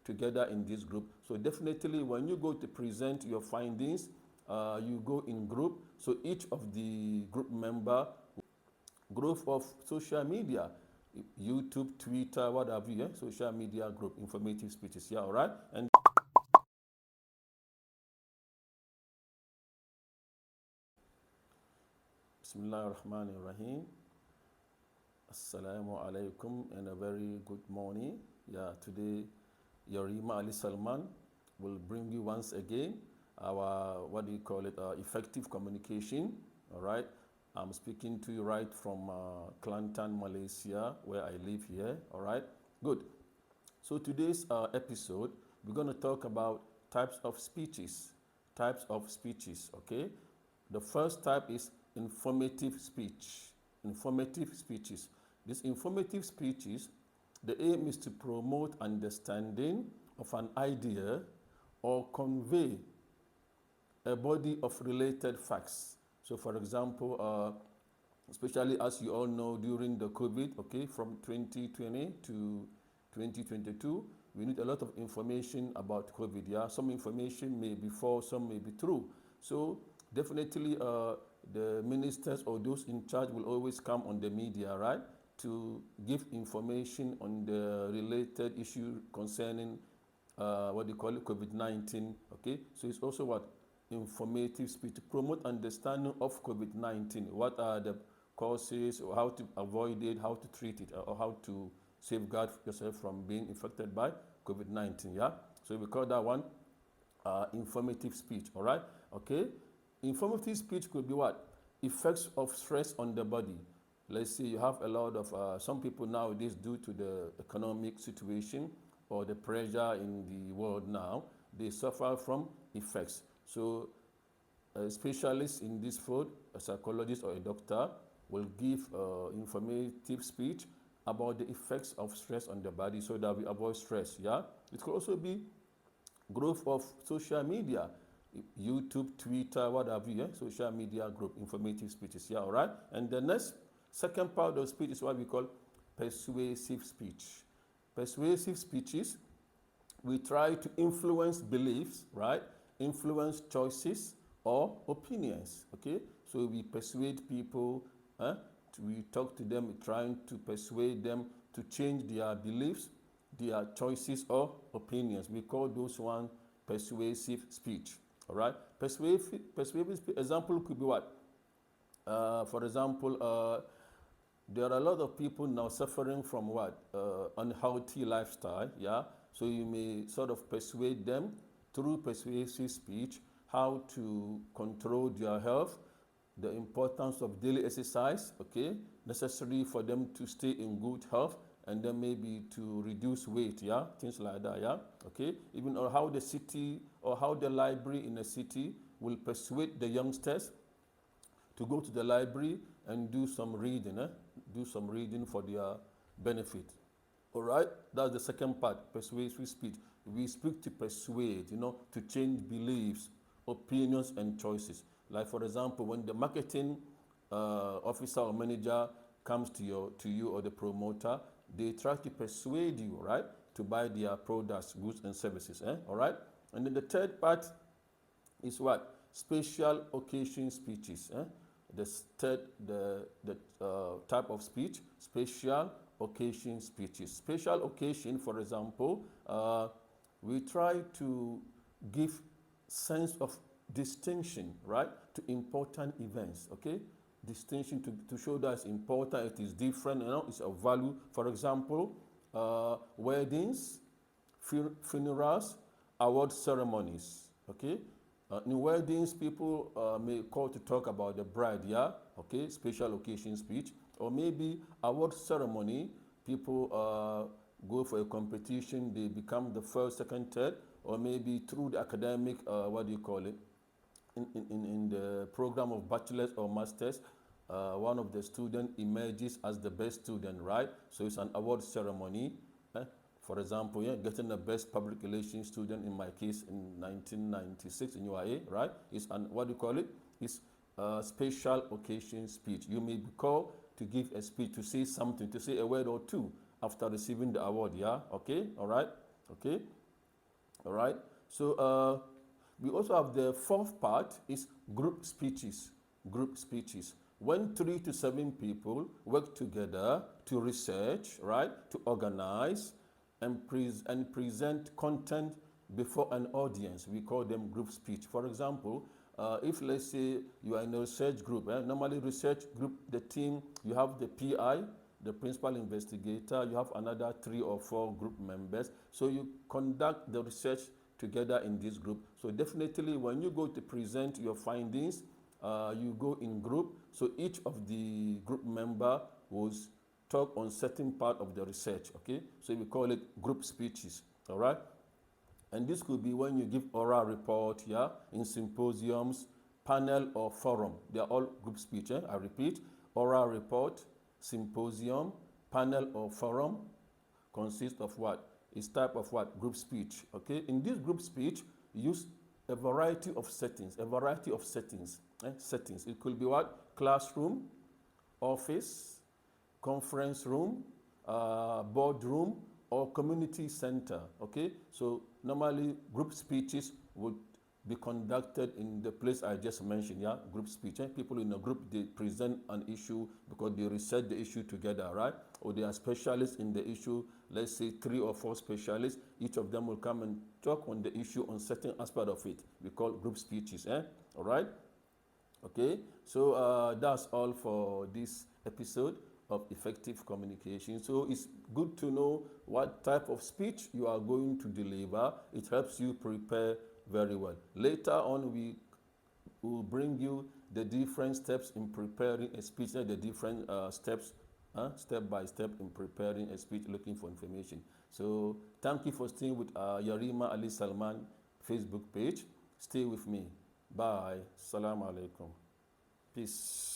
together in this group. So definitely when you go to present your findings, you go in group. So each of the group member, group of social media, YouTube, Twitter, what have you, social media group, informative speeches, yeah, all right? And Bismillah ar-Rahman ar-Rahim. Assalamu alaikum and a very good morning. Yeah, today Yarima Ali Salman will bring you once again our, what do you call it, effective communication, all right? I'm speaking to you right from Kelantan, Malaysia, where I live here, all right? Good. So today's episode, we're going to talk about types of speeches. Types of speeches, okay? The first type is informative speech. Informative speeches. These informative speeches, the aim is to promote understanding of an idea or convey a body of related facts. So for example, especially as you all know during the COVID, okay, from 2020 to 2022, we need a lot of information about COVID, yeah. Some information may be false, some may be true. So definitely the ministers or those in charge will always come on the media, right, to give information on the related issue concerning what they call it, COVID-19, okay. So it's also what? Informative speech to promote understanding of COVID-19. What are the causes, or how to avoid it, how to treat it, or how to safeguard yourself from being infected by COVID-19, yeah? So we call that one informative speech, all right? Okay? Informative speech could be what? Effects of stress on the body. Let's say you have a lot of, some people nowadays, due to the economic situation or the pressure in the world now, they suffer from effects. So a specialist in this field, a psychologist or a doctor, will give informative speech about the effects of stress on the body so that we avoid stress, yeah? It could also be growth of social media, YouTube, Twitter, what have you, social media group, informative speeches, yeah, all right? And the next, second part of speech is what we call persuasive speech. Persuasive speeches, we try to influence beliefs, right? Influence choices or opinions, okay? So we persuade people, we talk to them, trying to persuade them to change their beliefs, their choices or opinions. We call those one persuasive speech, all right? Persuasive example could be what? For example, there are a lot of people now suffering from what? Unhealthy lifestyle, yeah? So you may sort of persuade them through persuasive speech how to control their health, the importance of daily exercise, okay? Necessary for them to stay in good health, and then maybe to reduce weight, yeah? Things like that, yeah? Okay? Even or how the city or how the library in a city will persuade the youngsters to go to the library and do some reading, do some reading for their benefit. All right, that's the second part, persuasive speech. We speak to persuade, to change beliefs, opinions, and choices. Like for example, when the marketing officer or manager comes to you or the promoter, they try to persuade you, right, to buy their products, goods, and services. All right, and then the third part is what? Special occasion speeches. The third, the type of speech, special occasion speeches. Special occasion, for example, we try to give sense of distinction, right, to important events, okay? Distinction to show that it's important, it is different, it's of value. For example, weddings, funerals, award ceremonies, okay? In weddings, people may call to talk about the bride, yeah? Okay, special occasion speech. Or maybe award ceremony, people go for a competition, they become the first, second, third, or maybe through the academic, what do you call it? In the program of bachelor's or master's, one of the students emerges as the best student, right? So it's an award ceremony. For example, getting the best public relations student, in my case, in 1996 in UIA, right? It's an, what do you call it? It's a special occasion speech. You may be called to give a speech, to say something, to say a word or two after receiving the award, yeah? Okay, all right, okay? All right. So we also have the fourth part is group speeches. Group speeches. When 3 to 7 people work together to research, right, to organize and present content before an audience, we call them group speech. For example, if let's say you are in a research group, normally research group, the team, you have the PI, the principal investigator, you have another 3 or 4 group members. So you conduct the research together in this group. So definitely when you go to present your findings, you go in group. So each of the group member will talk on certain part of the research, okay? So we call it group speeches, all right? And this could be when you give oral report, yeah, in symposiums, panel or forum. They are all group speech. I repeat, oral report, symposium, panel or forum consists of what? Is type of what? Group speech. Okay. In this group speech, use a variety of settings. A variety of settings. Settings. It could be what? Classroom, office, conference room, boardroom, or community center. Okay, so normally group speeches would be conducted in the place I just mentioned. Yeah, group speech. People in a group, they present an issue because they research the issue together, right? Or they are specialists in the issue. Let's say 3 or 4 specialists. Each of them will come and talk on the issue on certain aspect of it. We call group speeches. All right. Okay, so that's all for this episode of effective communication. So it's good to know what type of speech you are going to deliver. It helps you prepare very well. Later on, we will bring you the different steps in preparing a speech, the different steps, step by step in preparing a speech, looking for information. So thank you for staying with Yarima Ali Salman Facebook page. Stay with me. Bye. Salam alaikum. Peace.